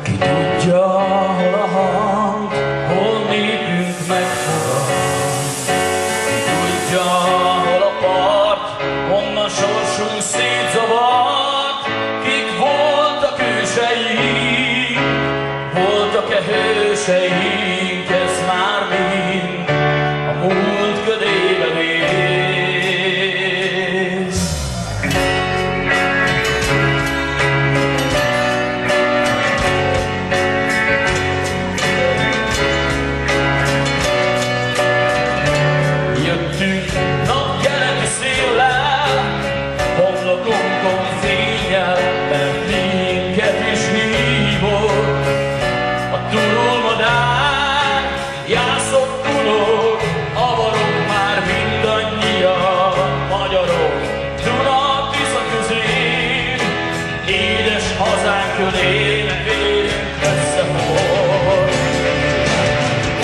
Ki tudja, hol a hang, hol népünk megfogad. Ki tudja, hol a part, honnan sorsunk szétzavart. Kik voltak őseink, voltak-e hőseink, ez már mind a múlt ködébe vész. Napkeleti széllel, homlokunkon fényel, mert minket is hívott a turulmadár. Jászok, Kunok, avarok már mindannyian magyarok. Duna, Tisza közén, édes hazánk körén vérünk összefog.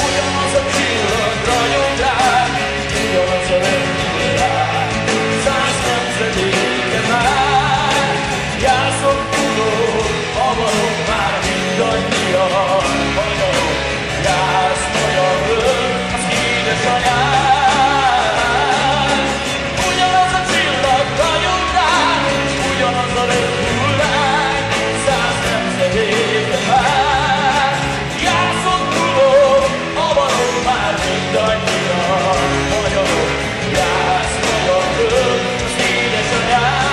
Ugyanaz a csillag ragyog ránk, ugyanaz a rendőrrák, 100 nemzedéke már. Jászok, Kunok, avarok már mindannyian magyarok. Jász, magyar föld, az édesanyád. Ugyanaz a csillag ragyog ránk, ugyanaz a rendőrrák, 100 nemzedéke már. Jászok, Kunok, avarok már mindannyian magyarok. Jász, magyar föld, az édesanyád.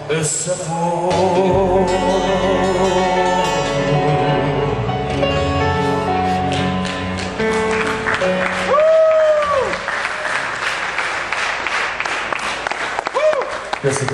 Összefog. Köszi.